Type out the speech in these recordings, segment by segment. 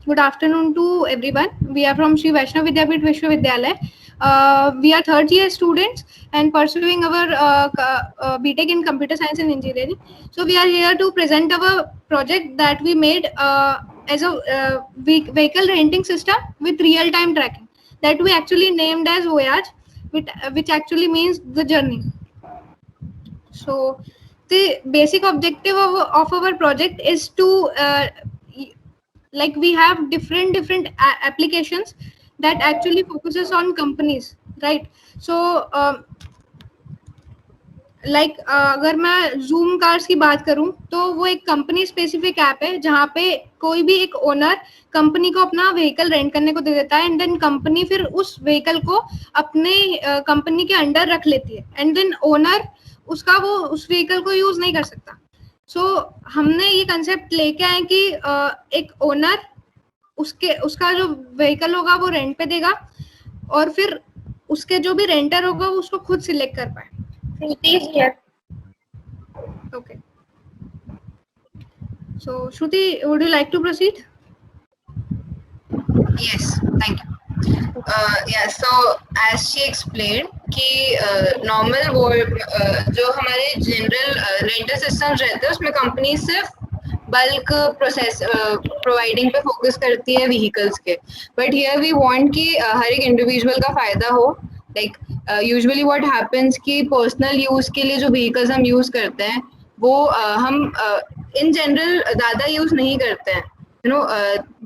good afternoon to everyone. We are from Sri Vaishnav Vidyapit Vishwavidyalaya. We are third year students and pursuing our BTech in Computer Science and Engineering. So we are here to present our project that we made as a vehicle renting system with real-time tracking that we actually named as Voyage, which actually means the journey. So the basic objective of our project is to like we have different applications that actually focuses on companies, right? So like अगर मैं zoom cars की बात करूं तो वो एक company specific app है जहां पे कोई भी एक ओनर कंपनी को अपना व्हीकल रेंट करने को दे देता है एंड देन कंपनी फिर उस व्हीकल को अपने कंपनी के अंडर रख लेती है एंड देन ओनर उसका वो उस व्हीकल को यूज नहीं कर सकता. सो हमने ये कंसेप्ट लेके आए कि एक ओनर उसका जो व्हीकल होगा वो रेंट पे देगा और फिर उसके जो भी रेंटर होगा वो उसको खुद सिलेक्ट कर पाए. Shruti is here. Okay. So, Shruti, would you like to proceed? Yes, thank you. Yeah, so as she explained कि normal जो हमारे general rental systems रहते हैं उसमें company सिर्फ bulk process providing पे focus करती है vehicles के, but here we want कि हर एक individual का फायदा हो. Like usually what happens कि personal use के लिए जो vehicles हम use करते हैं वो हम in general ज़्यादा use नहीं करते हैं, you know,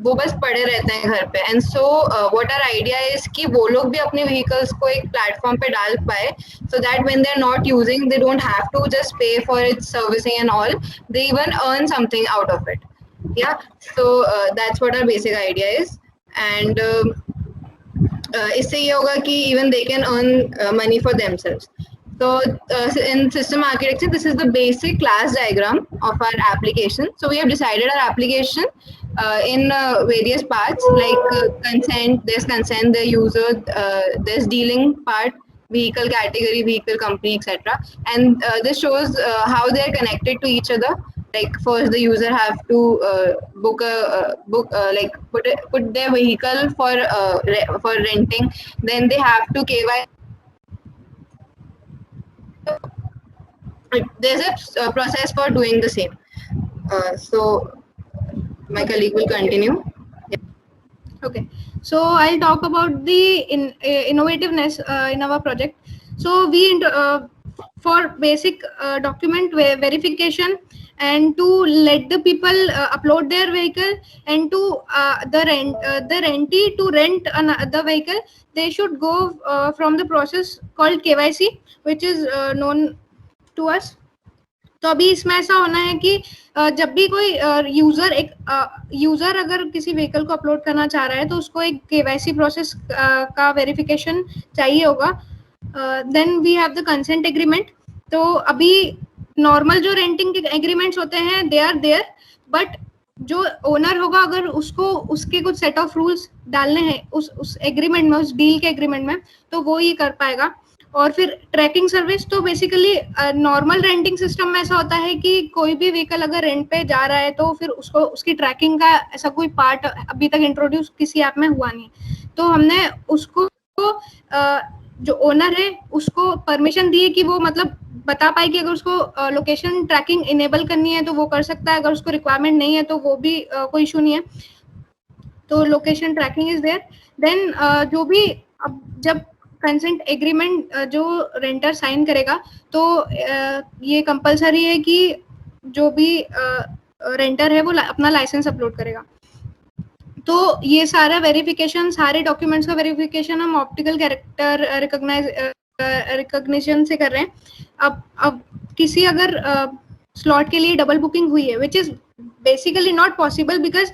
वो बस पड़े रहते हैं घर पे. And so what our idea is कि वो लोग भी अपने vehicles को एक platform पे डाल पाए so that when they're not using they don't have to just pay for its servicing and all, they even earn something out of it. Yeah, so that's what our basic idea is. And इससे ये होगा कि even they can earn money for themselves. So in system architecture, this is the basic class diagram of our application. So we have decided our application in various parts like consent, there's consent, the user, there's dealing part, vehicle category, vehicle company, etc. And this shows how they are connected to each other. Like first the user have to book like put their vehicle for renting, then they have to KYC. There's a process for doing the same. So my colleague will continue. Yeah. Okay, so I'll talk about the innovativeness in our project. So we for basic document verification and to let the people upload their vehicle and to the rentee to rent the vehicle, they should go from the process called KYC, which is known to us. तो अभी इसमें ऐसा होना है कि जब भी कोई यूजर अगर किसी व्हीकल को अपलोड करना चाह रहा है तो उसको एक केवाईसी प्रोसेस का वेरिफिकेशन चाहिए होगा. Then we have the consent agreement. तो अभी नॉर्मल जो रेंटिंग के एग्रीमेंट्स होते हैं दे आर देयर, बट जो ओनर होगा अगर उसको उसके कुछ सेट ऑफ रूल्स डालने हैं उस एग्रीमेंट में, उस डील के एग्रीमेंट में, तो वो ये कर पाएगा. और फिर ट्रैकिंग सर्विस, तो बेसिकली नॉर्मल रेंटिंग सिस्टम में ऐसा होता है कि कोई भी व्हीकल अगर रेंट पे जा रहा है तो फिर उसको उसकी ट्रैकिंग का ऐसा कोई पार्ट अभी तक इंट्रोड्यूस किसी ऐप में हुआ नहीं. तो हमने उसको जो ओनर है उसको परमिशन दी है कि वो मतलब बता पाए कि अगर उसको लोकेशन ट्रैकिंग इनेबल करनी है तो वो कर सकता है, अगर उसको रिक्वायरमेंट नहीं है तो वो भी कोई इशू नहीं है. तो location tracking is there. Then जो भी अब जब कंसेंट एग्रीमेंट जो रेंटर साइन करेगा तो ये कंपलसरी है कि जो भी रेंटर है वो अपना लाइसेंस अपलोड करेगा. तो ये सारा वेरिफिकेशन, सारे डॉक्यूमेंट्स का वेरिफिकेशन हम ऑप्टिकल कैरेक्टर रिकॉग्निशन से कर रहे हैं. अब किसी अगर स्लॉट के लिए डबल बुकिंग हुई है, which is basically not possible because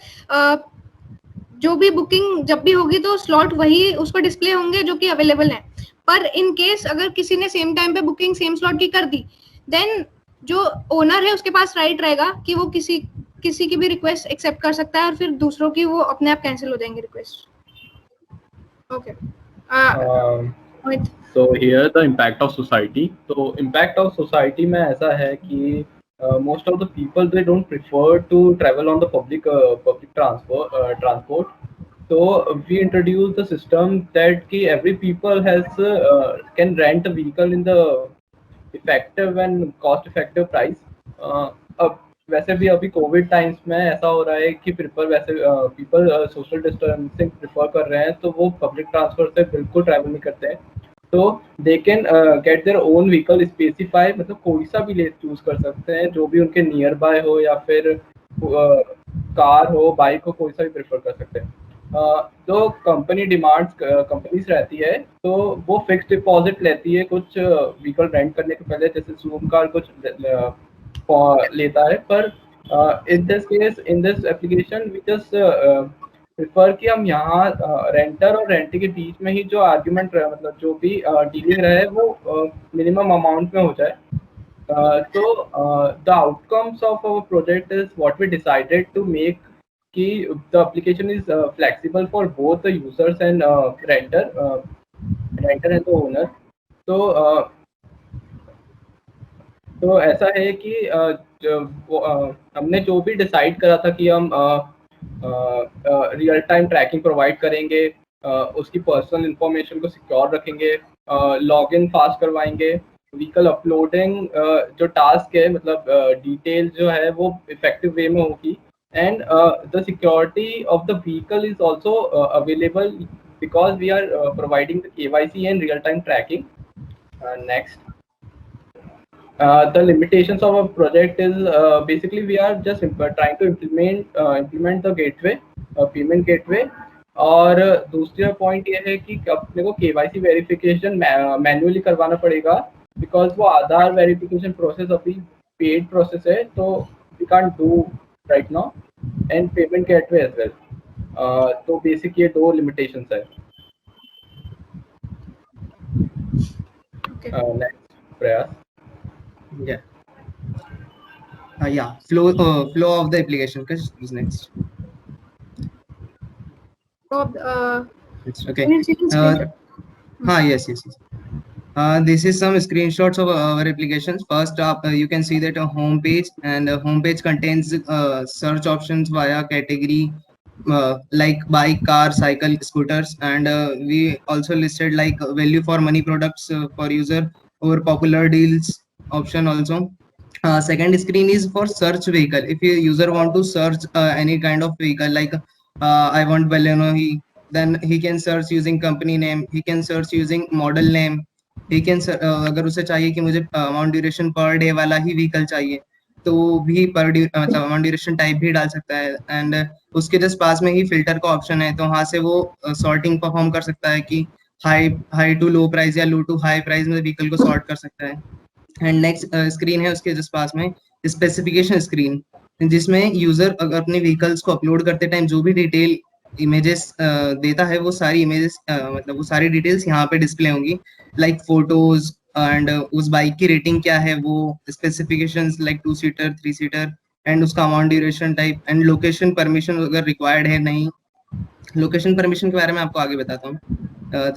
जो भी बुकिंग जब भी होगी तो स्लॉट वही उसको डिस्प्ले होंगे जो कि अवेलेबल है. पर इन केस अगर किसी ने सेम टाइम पे बुकिंग सेम स्लॉट की कर दी, देन जो ओनर है उसके पास राइट रहेगा कि वो किसी की भी रिक्वेस्ट एक्सेप्ट कर सकता है और फिर दूसरों की वो अपने आप कैंसिल हो जाएंगे request. Okay. So here the impact of society. तो impact of society में ऐसा है कि most of the people, they don't prefer to travel on the public transport. So we introduced the system that every people has can rent a vehicle in the effective and cost effective price. अब वैसे भी अभी Covid times में ऐसा हो रहा है कि पीपल सोशल डिस्टेंसिंग प्रिफर कर रहे हैं, तो वो पब्लिक ट्रांसपोर्ट से बिल्कुल ट्रैवल नहीं करते हैं। तो they can get their own vehicle specify, मतलब कोई सा भी ले चूज कर सकते हैं जो भी उनके नियर बाय हो, या फिर कार हो, बाइक हो, कोई सा भी प्रेफर कर सकते हैं। जो कंपनी डिमांड्स कंपनीज रहती है, तो वो फिक्स डिपॉजिट लेती है कुछ व्हीकल रेंट करने के पहले, जैसे जूम कार कुछ लेता है। पर in this case, in this application we just prefer कि हम यहाँ रेंटर और रेंटी के बीच में ही जो आर्ग्यूमेंट रहे, मतलब जो भी डीलिंग रहे, वो मिनिमम अमाउंट में हो जाए। So the outcomes of our project is what we decided to make, कि the application is flexible for both the users and renter and the owner. तो ऐसा है कि हमने जो भी डिसाइड करा था कि हम रियल टाइम ट्रैकिंग प्रोवाइड करेंगे, उसकी पर्सनल इंफॉर्मेशन को सिक्योर रखेंगे, लॉगिन फास्ट करवाएंगे, व्हीकल अपलोडिंग जो टास्क है, मतलब डिटेल जो है वो इफेक्टिव वे में होगी, and the security of the vehicle is also available because we are providing the KYC and real time tracking. Next, the limitations of our project is basically we are just trying to implement the gateway, payment gateway. और दूसरा point ये है कि अपने को KYC verification manually करवाना पड़ेगा, because वो आधार वेरिफिकेशन प्रोसेस अभी पेड प्रोसेस है, तो we can't do right now, and payment gateway as well. तो बेसिक ये दो लिमिटेशंस है। नेक्स्ट, प्रयास। Flow of the application. Please next. Okay. Yes. This is some screenshots of our applications. First up, you can see that a home page, and home page contains search options via category, like bike, car, cycle, scooters, and we also listed like value for money products for user, or popular deals option also. Second screen is for search vehicle. If your user want to search any kind of vehicle, like I want Baleno, then he can search using company name, he can search using model name, he can अगर उसे चाहिए कि मुझे amount duration per day वाला ही vehicle चाहिए, तो भी पर मतलब अमाउंट ड्यूरेशन टाइप भी डाल सकता है। एंड उसके जस्ट पास में ही फिल्टर का ऑप्शन है, तो वहां से वो सॉर्टिंग परफॉर्म कर सकता है कि हाई टू लो प्राइस या लो टू हाई प्राइस में व्हीकल को सॉर्ट कर सकता है। एंड नेक्स्ट स्क्रीन है उसके जस्ट पास में स्पेसिफिकेशन स्क्रीन, जिसमें यूजर अगर अपने व्हीकल्स को अपलोड करते टाइम जो भी डिटेल इमेजेस देता है, वो सारी इमेजेस मतलब वो सारी डिटेल्स यहाँ पे डिस्प्ले होंगी, लाइक फोटोज, एंड उस बाइक की रेटिंग क्या है, वो specifications like 2 seater 3 seater, and उसका amount duration type, and location permission अगर रिक्वायर्ड है नहीं। लोकेशन परमिशन के बारे में आपको आगे बताता हूँ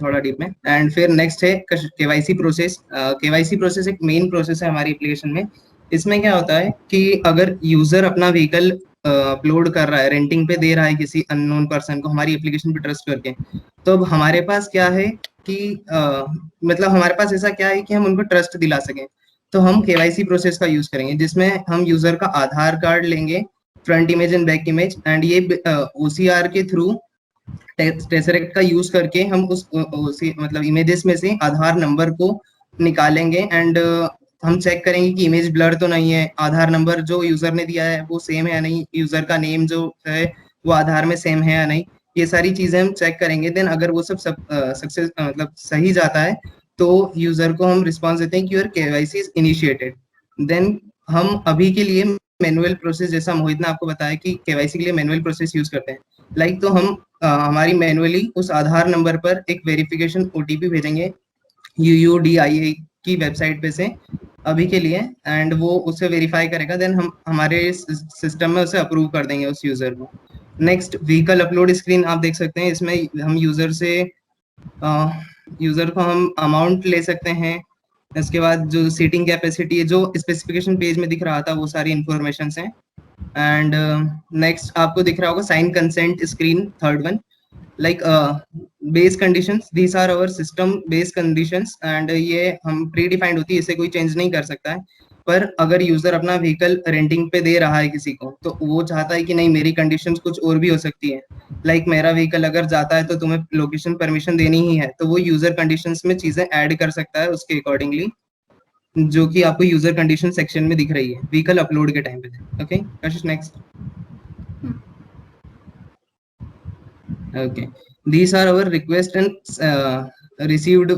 थोड़ा डीप में। एंड फिर नेक्स्ट है केवाईसी प्रोसेस। केवाईसी प्रोसेस एक मेन प्रोसेस है हमारी एप्लीकेशन में। इसमें क्या होता है कि अगर यूजर अपना व्हीकल अपलोड कर रहा है, रेंटिंग पे दे रहा है किसी अननोन पर्सन को हमारी एप्लीकेशन पे ट्रस्ट करके, तो अब हमारे पास क्या है कि मतलब हमारे पास ऐसा क्या है कि हम उनको ट्रस्ट दिला सकें, तो हम केवाईसी प्रोसेस का यूज करेंगे, जिसमें हम यूजर का आधार कार्ड लेंगे, front image and back image, and ये OCR के थ्रू टेसरेक्ट का यूज करके हम उस मतलब इमेजेस में से आधार नंबर को निकालेंगे, एंड हम चेक करेंगे कि इमेज ब्लर तो नहीं है, आधार नंबर जो यूजर ने दिया है वो सेम है या नहीं, यूजर का नेम जो है वो आधार में सेम है या नहीं, ये सारी चीजें हम चेक करेंगे। देन अगर वो सब सक्सेस मतलब सही जाता है, तो यूजर को हम रिस्पॉन्स देते हैं कि your KYC is initiated. Then हम अभी के लिए मैनुअल प्रोसेस, जैसा मोहित ने आपको बताया कि केवाईसी के लिए मैनुअल प्रोसेस यूज करते हैं, लाइक तो हम हमारी मैनुअली उस आधार नंबर पर एक वेरिफिकेशन OTP भेजेंगे UUDIA की वेबसाइट पे से अभी के लिए, एंड वो उसे वेरीफाई करेगा, देन हम हमारे सिस्टम में उसे अप्रूव कर देंगे उस यूजर को। नेक्स्ट, व्हीकल अपलोड स्क्रीन आप देख सकते हैं, इसमें हम यूजर को हम अमाउंट ले सकते हैं, इसके बाद जो सीटिंग कैपेसिटी है, जो स्पेसिफिकेशन पेज में दिख रहा था, वो सारी इंफॉर्मेशन है। एंड नेक्स्ट आपको दिख रहा होगा sign consent screen, third one, like base conditions, these are our system base conditions, and ये हम प्री डिफाइंड होती है, इसे कोई चेंज नहीं कर सकता है। पर अगर यूजर अपना व्हीकल रेंटिंग पे दे रहा है किसी को, तो वो चाहता है कि नहीं मेरी कंडीशंस कुछ और भी हो सकती है, लाइक मेरा व्हीकल अगर जाता है तो तुम्हें लोकेशन परमिशन देनी ही है, तो वो यूजर कंडीशंस में चीजें ऐड कर सकता है उसके अकॉर्डिंगली, जो कि आपको यूजर कंडीशन सेक्शन में दिख रही है व्हीकल अपलोड के टाइम पे। Okay Kashish, next. Okay, these are our request and received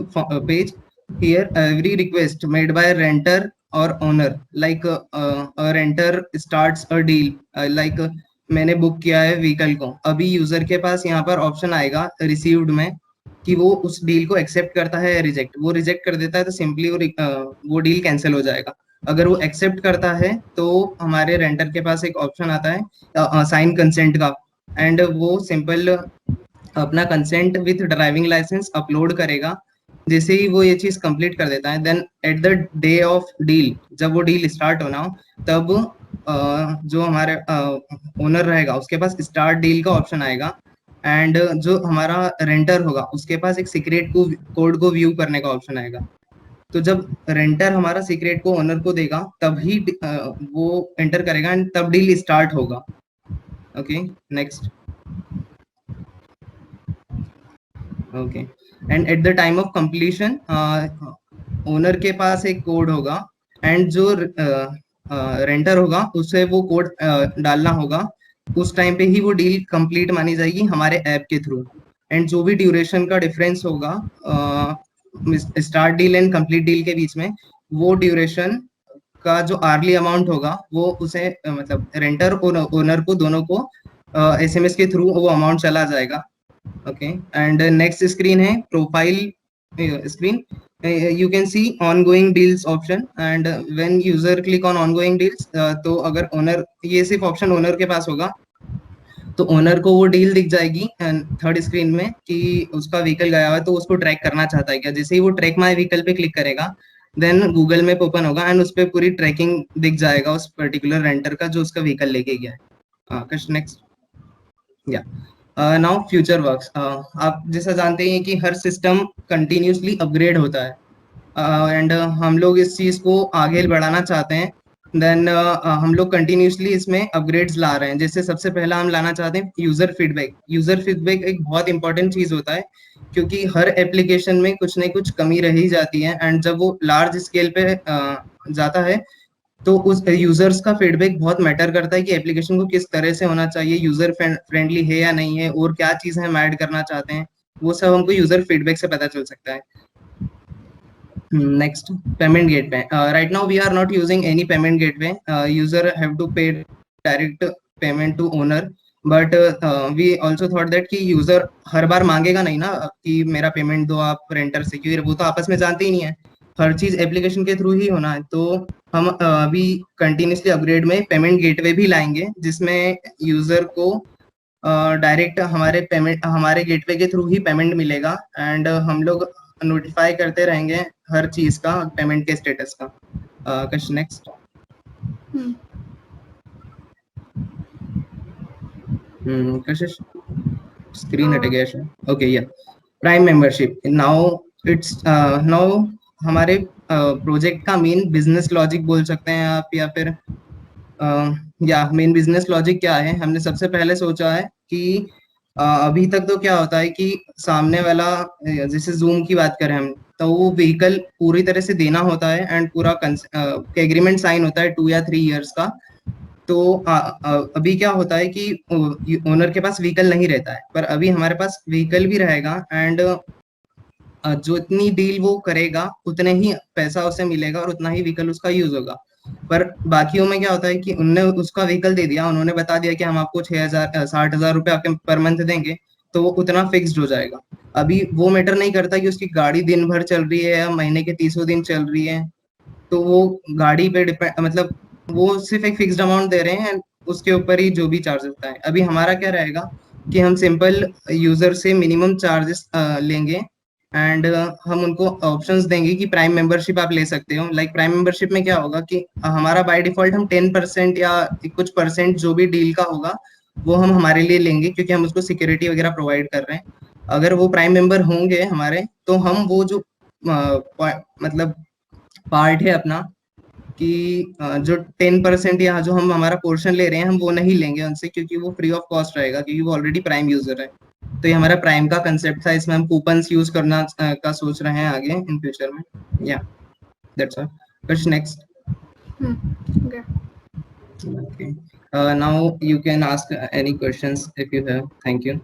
page. Here every request made by a renter or owner, like a renter starts a deal, like मैंने book किया है vehicle को, अभी user के पास यहाँ पर option आएगा received में कि वो उस डील को एक्सेप्ट करता है या रिजेक्ट। वो रिजेक्ट कर देता है तो सिंपली वो डील कैंसिल हो जाएगा। अगर वो एक्सेप्ट करता है तो हमारे रेंटर के पास एक ऑप्शन आता है साइन कंसेंट का, एंड वो सिंपल अपना consent with driving licence upload करेगा। जैसे ही वो ये चीज कंप्लीट कर देता है, then at the day of deal, जब वो डील स्टार्ट होना हो, तब जो हमारे ओनर रहेगा उसके पास स्टार्ट डील का ऑप्शन आएगा, एंड जो हमारा रेंटर होगा उसके पास एक सीक्रेट कोड को व्यू करने का ऑप्शन आएगा। तो जब रेंटर हमारा सीक्रेट को ओनर को देगा तभी वो एंटर करेगा एंड तब डील स्टार्ट होगा। Okay next. Okay, and at the time of completion owner के पास एक कोड होगा, एंड जो रेंटर होगा उसे वो कोड डालना होगा। उस टाइम पे ही वो डील कंप्लीट मानी जाएगी हमारे ऐप के थ्रू, एंड जो भी ड्यूरेशन का डिफरेंस होगा start deal and complete deal के बीच में, वो ड्यूरेशन का जो आर्ली अमाउंट होगा वो उसे मतलब रेंटर और ओनर को दोनों को एसएमएस के थ्रू वो अमाउंट चला जाएगा। ओके, एंड नेक्स्ट स्क्रीन है profile screen. you can see ongoing deals option, and when user click on ongoing deals, तो अगर ओनर, ये सिर्फ ऑप्शन ओनर के पास होगा, तो ओनर को वो डील दिख जाएगी थर्ड स्क्रीन में कि उसका व्हीकल गया हुआ है, तो उसको ट्रैक करना चाहता है क्या। जैसे ही वो ट्रैक माय व्हीकल पे क्लिक करेगा, देन गूगल मैप ओपन होगा एंड उस पर पूरी ट्रैकिंग दिख जाएगा उस पर्टिकुलर रेंटर का जो उसका व्हीकल लेके गया है। नेक्स्ट। या नाउ फ्यूचर वर्क्स। आप जैसा जानते हैं कि हर सिस्टम कंटिन्यूसली अपग्रेड होता है, एंड हम लोग इस चीज को आगे बढ़ाना चाहते हैं। देन हम लोग कंटिन्यूसली इसमें अपग्रेड्स ला रहे हैं। जैसे सबसे पहला हम लाना चाहते हैं यूजर फीडबैक। यूजर फीडबैक एक बहुत इंपॉर्टेंट चीज होता है, क्योंकि हर एप्लीकेशन में कुछ न कुछ कमी रह ही जाती है, एंड जब वो लार्ज स्केल पे जाता है तो उस यूजर्स का फीडबैक बहुत मैटर करता है कि एप्लीकेशन को किस तरह से होना चाहिए, यूजर फ्रेंडली है या नहीं है, और क्या चीजें हम ऐड करना चाहते हैं, वो सब हमको यूजर फीडबैक से पता चल सकता है। Next, payment gateway. Right now we are not using any payment gateway. User have to pay direct payment to owner, but we also thought that कि यूजर हर बार मांगेगा नहीं ना कि मेरा पेमेंट दो आप रेंटर से, क्योंकि वो तो आपस में जानते ही नहीं है, हर चीज एप्लीकेशन के थ्रू ही होना है। तो हम अभी कंटिन्यूसली अपग्रेड में पेमेंट गेटवे भी लाएंगे, जिसमें यूजर को डायरेक्ट हमारे गेटवे के थ्रू ही पेमेंट मिलेगा, एंड हम लोग नोटिफाई करते रहेंगे हर चीज का, पेमेंट के स्टेटस का। कश नेक्स्ट। कशिश स्क्रीन हट गया। ओके, या prime membership. Now it's now हमारे प्रोजेक्ट का मेन बिजनेस लॉजिक बोल सकते हैं आप, या फिर या मेन बिजनेस लॉजिक क्या है। हमने सबसे पहले सोचा है कि अभी तक तो क्या होता है कि सामने वाला, जैसे जूम की बात करें हम, तो वो व्हीकल पूरी तरह से देना होता है, एंड पूरा एग्रीमेंट साइन होता है 2 या 3 इयर्स का। तो अभी क्या होता है कि ओनर के पास व्हीकल नहीं रहता है, पर अभी हमारे पास व्हीकल भी रहेगा, एंड जो इतनी डील वो करेगा उतने ही पैसा उसे मिलेगा और उतना ही व्हीकल उसका यूज होगा। पर बाकियों में क्या होता है कि उनने उसका व्हीकल दे दिया, उन्होंने बता दिया कि हम आपको 60,000 रुपए आपके पर मंथ देंगे, तो वो उतना फिक्स्ड हो जाएगा। अभी वो मैटर नहीं करता कि उसकी गाड़ी दिन भर चल रही है या महीने के 30 दिन चल रही है, तो वो गाड़ी पे डिपेंड, मतलब वो सिर्फ एक फिक्स्ड अमाउंट दे रहे हैं, उसके ऊपर ही जो भी चार्ज होता है। अभी हमारा क्या रहेगा कि हम सिंपल यूजर से मिनिमम चार्जेस लेंगे, एंड हम उनको ऑप्शंस देंगे कि प्राइम मेंबरशिप आप ले सकते हो। लाइक प्राइम मेंबरशिप में क्या होगा कि हमारा बाय डिफॉल्ट हम 10% या कुछ परसेंट जो भी डील का होगा वो हम हमारे लिए लेंगे, क्योंकि हम उसको सिक्योरिटी वगैरह प्रोवाइड कर रहे हैं। अगर वो प्राइम मेंबर होंगे हमारे, तो हम वो जो मतलब पार्ट है अपना कि जो 10% या जो हम हमारा पोर्शन ले रहे हैं, हम वो नहीं लेंगे उनसे, क्योंकि वो फ्री ऑफ कॉस्ट रहेगा, क्योंकि वो ऑलरेडी प्राइम यूजर है। तो ये हमारा प्राइम का कंसेप्ट था। इसमें हम कूपन्स यूज करना का सोच रहे हैं आगे इन फ्यूचर में। या that's all. Question next. Okay. Okay. Now you can ask any questions if you have. Thank you.